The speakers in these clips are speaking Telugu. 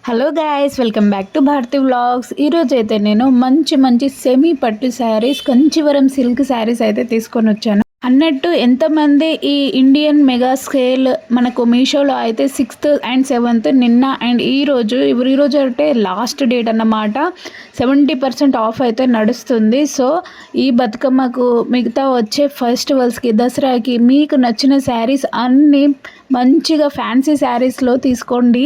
Hello guys, welcome back to Bharathi vlogs. ఈరోజు అయితే నేను మంచి సెమీ పట్టు శారీస్, కంచివరం సిల్క్ శారీస్ అయితే తీసుకొని వచ్చాను. అన్నట్టు ఎంతమంది ఈ ఇండియన్ మెగా సేల్ మనకు మీషోలో అయితే 6th and 7th నిన్న అండ్ ఈరోజు అంటే లాస్ట్ డేట్ అన్నమాట. 70% ఆఫ్ అయితే నడుస్తుంది. సో ఈ బతుకమ్మకు మిగతా వచ్చే ఫెస్టివల్స్కి, దసరాకి మీకు నచ్చిన శారీస్ అన్నీ మంచిగా ఫ్యాన్సీ శారీస్లో తీసుకోండి.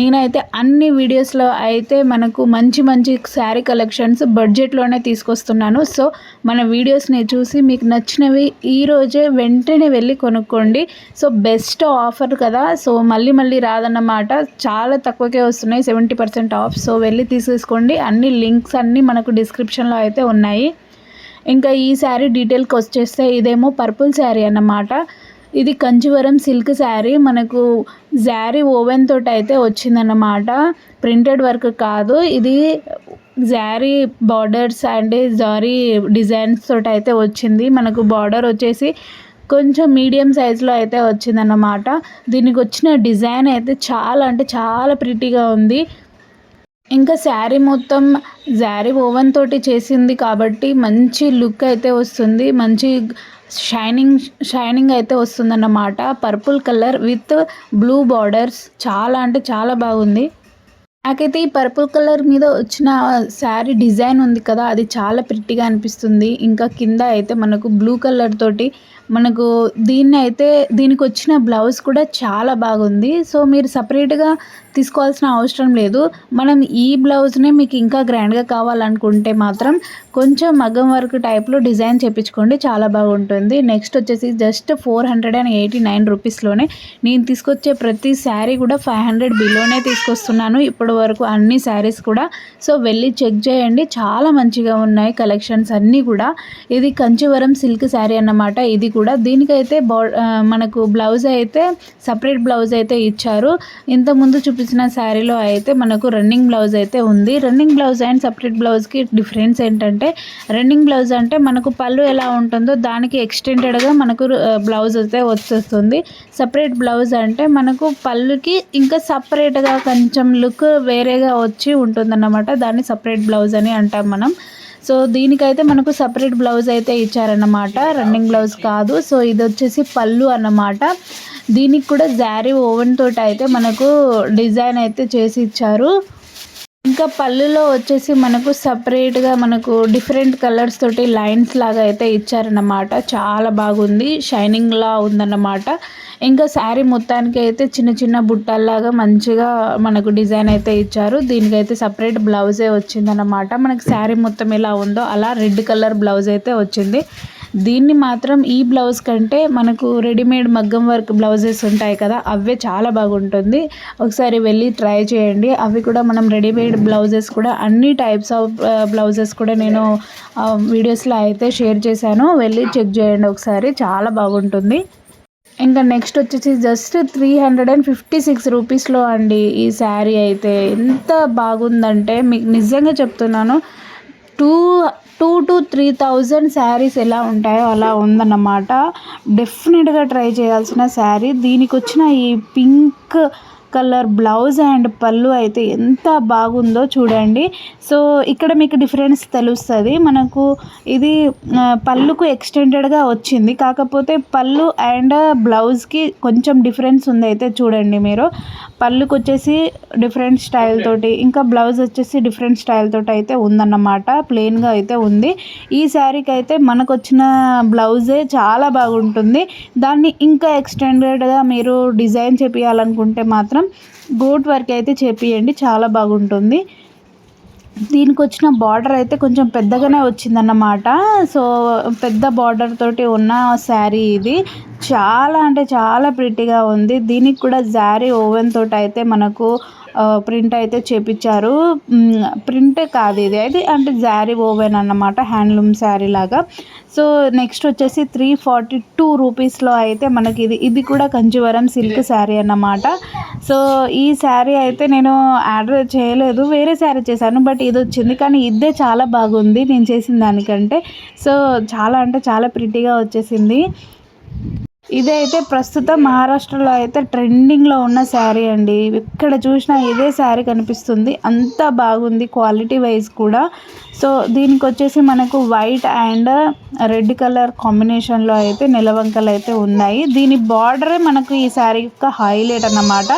నేనైతే అన్ని వీడియోస్లో అయితే మనకు మంచి శారీ కలెక్షన్స్ బడ్జెట్లోనే తీసుకొస్తున్నాను. సో మన వీడియోస్ని చూసి మీకు నచ్చినవి ఈరోజే వెంటనే వెళ్ళి కొనుక్కోండి. సో బెస్ట్ ఆఫర్ కదా, సో మళ్ళీ రాదన్నమాట. చాలా తక్కువకే వస్తున్నాయి, 70% ఆఫ్. సో వెళ్ళి తీసేసుకోండి. అన్ని లింక్స్ అన్నీ మనకు డిస్క్రిప్షన్లో అయితే ఉన్నాయి. ఇంకా ఈ శారీ డీటెయిల్కి వచ్చేస్తే ఇదేమో పర్పుల్ శారీ అన్నమాట. ఇది కంచివరం సిల్క్ శారీ. మనకు జారీ ఓవెన్ తోటి అయితే వచ్చిందన్నమాట, ప్రింటెడ్ వర్క్ కాదు. ఇది జారీ బార్డర్స్ అండ్ జారీ డిజైన్స్ తోటి అయితే వచ్చింది. మనకు బార్డర్ వచ్చేసి కొంచెం మీడియం సైజులో అయితే వచ్చిందన్నమాట. దీనికి వచ్చిన డిజైన్ అయితే చాలా ప్రిటీగా ఉంది. ఇంకా శారీ మొత్తం జారీ ఓవెన్ తోటి చేసింది కాబట్టి మంచి లుక్ అయితే వస్తుంది. మంచి షైనింగ్ అయితే వస్తుందన్నమాట. Purple colour with blue borders చాలా బాగుంది. నాకైతే ఈ పర్పుల్ కలర్ మీద వచ్చిన శారీ డిజైన్ ఉంది కదా, అది చాలా ప్రిట్టిగా అనిపిస్తుంది. ఇంకా కింద అయితే మనకు బ్లూ కలర్ తోటి మనకు దీనికి వచ్చిన బ్లౌజ్ కూడా చాలా బాగుంది. సో మీరు సపరేట్గా తీసుకోవాల్సిన అవసరం లేదు. మనం ఈ బ్లౌజ్నే మీకు ఇంకా గ్రాండ్గా కావాలనుకుంటే మాత్రం కొంచెం మగ్గం వర్క్ టైప్లో డిజైన్ చేయించుకోండి, చాలా బాగుంటుంది. నెక్స్ట్ వచ్చేసి జస్ట్ 489 రూపీస్లోనే నేను తీసుకొచ్చే ప్రతి శారీ కూడా 500 బిలోనే తీసుకొస్తున్నాను ఇప్పటి వరకు అన్ని శారీస్ కూడా. సో వెళ్ళి చెక్ చేయండి, చాలా మంచిగా ఉన్నాయి కలెక్షన్స్ అన్నీ కూడా. ఇది కంచివరం సిల్క్ శారీ అన్నమాట. ఇది కూడా దీనికైతే మనకు బ్లౌజ్ అయితే సపరేట్ బ్లౌజ్ అయితే ఇచ్చారు. ఇంతకుముందు చూపించిన శారీలో అయితే మనకు రన్నింగ్ బ్లౌజ్ అయితే ఉంది. రన్నింగ్ బ్లౌజ్ అండ్ సపరేట్ బ్లౌజ్కి డిఫరెన్స్ ఏంటంటే, రన్నింగ్ బ్లౌజ్ అంటే మనకు పళ్ళు ఎలా ఉంటుందో దానికి ఎక్స్టెండెడ్గా మనకు బ్లౌజ్ అయితే వచ్చేస్తుంది. సపరేట్ బ్లౌజ్ అంటే మనకు పళ్ళుకి ఇంకా సపరేట్గా కొంచెం లుక్ వేరేగా వచ్చి ఉంటుందన్నమాట. దాన్ని సపరేట్ బ్లౌజ్ అని అంటాం మనం. సో దీనికైతే మనకు సపరేట్ బ్లౌజ్ అయితే ఇచ్చారన్నమాట, రన్నింగ్ బ్లౌజ్ కాదు. సో ఇది వచ్చేసి పళ్ళు అన్నమాట. దీనికి కూడా జారీ ఓవెన్ తోటి అయితే మనకు డిజైన్ అయితే చేసి ఇచ్చారు. ఇంకా పళ్ళులో వచ్చేసి మనకు సపరేట్గా మనకు డిఫరెంట్ కలర్స్ తోటి లైన్స్ లాగా అయితే ఇచ్చారన్నమాట. చాలా బాగుంది, షైనింగ్లా ఉందన్నమాట. ఇంకా శారీ మొత్తానికి అయితే చిన్న బుట్టల్లాగా మంచిగా మనకు డిజైన్ అయితే ఇచ్చారు. దీనికైతే సపరేట్ బ్లౌజే వచ్చిందన్నమాట. మనకు శారీ మొత్తం ఎలా ఉందో అలా రెడ్ కలర్ బ్లౌజ్ అయితే వచ్చింది. దీన్ని మాత్రం ఈ బ్లౌజ్ కంటే మనకు రెడీమేడ్ మగ్గం వర్క్ బ్లౌజెస్ ఉంటాయి కదా, అవే చాలా బాగుంటుంది. ఒకసారి వెళ్ళి ట్రై చేయండి. అవి కూడా మనం రెడీమేడ్ బ్లౌజెస్ కూడా అన్ని టైప్స్ ఆఫ్ బ్లౌజెస్ కూడా నేను వీడియోస్లో అయితే షేర్ చేశాను. వెళ్ళి చెక్ చేయండి ఒకసారి, చాలా బాగుంటుంది. ఇంకా నెక్స్ట్ వచ్చేసి జస్ట్ 356 రూపీస్లో అండి ఈ శారీ అయితే. ఎంత బాగుందంటే మీకు నిజంగా చెప్తున్నాను, 2 to 3,000 శారీస్ ఎలా ఉంటాయో అలా ఉందన్నమాట. డెఫినెట్గా ట్రై చేయాల్సిన శారీ. దీనికి వచ్చిన ఈ పింక్ కలర్ బ్లౌజ్ అండ్ పళ్ళు అయితే ఎంత బాగుందో చూడండి. సో ఇక్కడ మీకు డిఫరెన్స్ తెలుస్తుంది. మనకు ఇది పళ్ళుకు ఎక్స్టెండెడ్గా వచ్చింది, కాకపోతే పళ్ళు అండ్ బ్లౌజ్కి కొంచెం డిఫరెన్స్ ఉంది అయితే చూడండి మీరు. పళ్ళుకి వచ్చేసి డిఫరెంట్ స్టైల్ తోటి, ఇంకా బ్లౌజ్ వచ్చేసి డిఫరెంట్ స్టైల్ తోటి అయితే ఉందన్నమాట. ప్లెయిన్గా అయితే ఉంది. ఈ శారీకి అయితే మనకు వచ్చిన బ్లౌజే చాలా బాగుంటుంది. దాన్ని ఇంకా ఎక్స్టెండెడ్గా మీరు డిజైన్ చేపియాలనుకుంటే మాత్రం గోట్ వర్క్ అయితే చేపియండి, చాలా బాగుంటుంది. దీనికి వచ్చిన బార్డర్ అయితే కొంచెం పెద్దగానే వచ్చిందన్నమాట. సో పెద్ద బార్డర్ తోటి ఉన్న శారీ ఇది. చాలా ప్రిటీగా ఉంది. దీనికి కూడా జారీ ఓవెన్ తోటి అయితే మనకు ప్రింట్ అయితే చేపించారు. ప్రింట్ కాదు ఇది అయితే, అంటే జారీ ఓవెన్ అన్నమాట, హ్యాండ్లూమ్ శారీ లాగా. సో నెక్స్ట్ వచ్చేసి 342 రూపీస్లో అయితే మనకి ఇది కూడా కంచివరం సిల్క్ శారీ అన్నమాట. సో ఈ శారీ అయితే నేను ఆర్డర్ చేయలేదు, వేరే శారీ చేశాను, బట్ ఇది వచ్చింది. కానీ ఇదే చాలా బాగుంది నేను చేసిన దానికంటే. సో చాలా ప్రిటీగా వచ్చేసింది. ఇదైతే ప్రస్తుతం మహారాష్ట్రలో అయితే ట్రెండింగ్లో ఉన్న శారీ అండి. ఎక్కడ చూసినా ఇదే శారీ కనిపిస్తుంది. అంత బాగుంది క్వాలిటీ వైజ్ కూడా. సో దీనికి వచ్చేసి మనకు వైట్ అండ్ రెడ్ కలర్ కాంబినేషన్లో అయితే నెలవంకలు అయితే ఉన్నాయి. దీని బార్డరే మనకు ఈ శారీ యొక్క హైలైట్ అన్నమాట.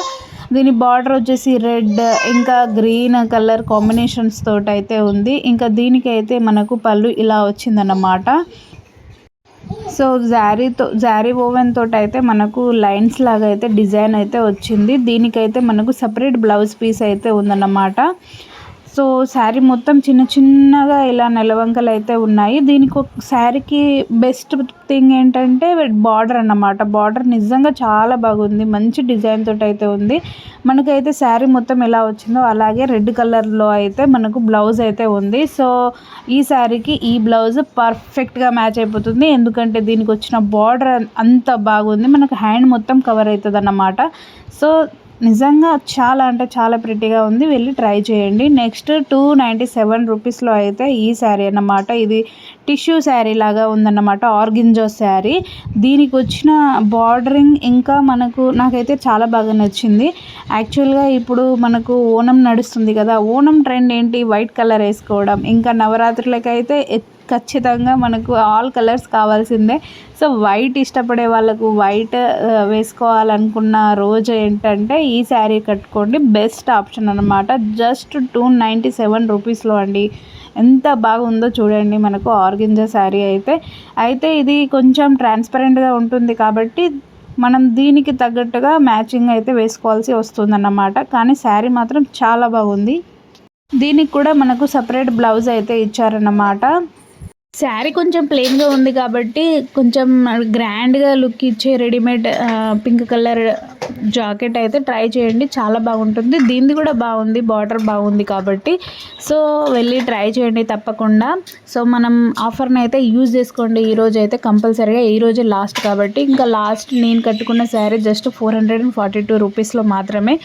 దీని బార్డర్ వచ్చేసి రెడ్ ఇంకా గ్రీన్ కలర్ కాంబినేషన్స్ తోటి అయితే ఉంది. ఇంకా దీనికైతే మనకు పళ్ళు ఇలా వచ్చిందన్నమాట. సో జారీ ఓవెన్ తోటి అయితే మనకు లైన్స్ లాగా అయితే డిజైన్ అయితే వచ్చింది. దీనికైతే మనకు సపరేట్ బ్లౌజ్ పీస్ అయితే ఉందన్నమాట. సో శారీ మొత్తం చిన్న చిన్నగా ఇలా నెలవంకలు అయితే ఉన్నాయి. దీనికి ఒక శారీకి బెస్ట్ థింగ్ ఏంటంటే బార్డర్ అన్నమాట. బార్డర్ నిజంగా చాలా బాగుంది. మంచి డిజైన్ తోటి అయితే ఉంది. మనకైతే శారీ మొత్తం ఎలా వచ్చిందో అలాగే రెడ్ కలర్లో అయితే మనకు బ్లౌజ్ అయితే ఉంది. సో ఈ శారీకి ఈ బ్లౌజ్ పర్ఫెక్ట్గా మ్యాచ్ అయిపోతుంది. ఎందుకంటే దీనికి వచ్చిన బార్డర్ అంత బాగుంది. మనకు హ్యాండ్ మొత్తం కవర్ అవుతుంది అన్నమాట. సో నిజంగా చాలా అంటే చాలా ప్రిటీగా ఉంది. వెళ్ళి ట్రై చేయండి. నెక్స్ట్ 297 రూపీస్లో అయితే ఈ శారీ అన్నమాట. ఇది టిష్యూ శారీ లాగా ఉందన్నమాట. ఆర్గెంజా శారీ. దీనికి వచ్చిన బార్డరింగ్ ఇంకా నాకైతే చాలా బాగా నచ్చింది. యాక్చువల్గా ఇప్పుడు మనకు ఓణం నడుస్తుంది కదా, ఓణం ట్రెండ్ ఏంటి, వైట్ కలర్ వేసుకోవడం. ఇంకా నవరాత్రులకైతే ఖచ్చితంగా మనకు ఆల్ కలర్స్ కావాల్సిందే. సో వైట్ ఇష్టపడే వాళ్ళకు వైట్ వేసుకోవాలనుకున్న రోజు ఏంటంటే ఈ శారీ కట్టుకోండి. బెస్ట్ ఆప్షన్ అనమాట. జస్ట్ 297 రూపీస్లో అండి. ఎంత బాగుందో చూడండి. మనకు ఆర్గెంజా శారీ అయితే ఇది కొంచెం ట్రాన్స్పరెంట్గా ఉంటుంది కాబట్టి మనం దీనికి తగ్గట్టుగా మ్యాచింగ్ అయితే వేసుకోవాల్సి వస్తుందన్నమాట. కానీ శారీ మాత్రం చాలా బాగుంది. దీనికి కూడా మనకు సపరేట్ బ్లౌజ్ అయితే ఇచ్చారన్నమాట. శారీ కొంచెం ప్లెయిన్గా ఉంది కాబట్టి కొంచెం గ్రాండ్గా లుక్ ఇచ్చే రెడీమేడ్ పింక్ కలర్ జాకెట్ అయితే ట్రై చేయండి. చాలా బాగుంటుంది. దీనిది కూడా బాగుంది, బార్డర్ బాగుంది కాబట్టి సో వెళ్ళి ట్రై చేయండి తప్పకుండా. సో మనం ఆఫర్ని అయితే యూజ్ చేసుకోండి. ఈరోజు అయితే కంపల్సరీగా ఈరోజే లాస్ట్ కాబట్టి ఇంకా లాస్ట్ నేను కట్టుకున్న శారీ జస్ట్ 442 రూపీస్లో మాత్రమే.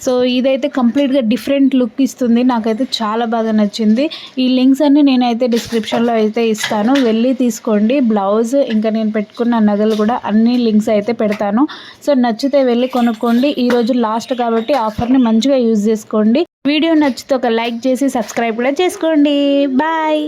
సో ఇదైతే కంప్లీట్గా డిఫరెంట్ లుక్ ఇస్తుంది. నాకైతే చాలా బాగా నచ్చింది. ఈ లింక్స్ అన్నీ నేనైతే డిస్క్రిప్షన్లో అయితే ఇస్తాను. వెళ్ళి తీసుకోండి. బ్లౌజ్ ఇంకా నేను పెట్టుకున్న నగలు కూడా అన్ని లింక్స్ అయితే పెడతాను. సో నచ్చితే వెళ్ళి కొనుక్కోండి. ఈరోజు లాస్ట్ కాబట్టి ఆఫర్ని మంచిగా యూజ్ చేసుకోండి. వీడియో నచ్చితే ఒక లైక్ చేసి సబ్స్క్రైబ్ కూడా చేసుకోండి. బాయ్.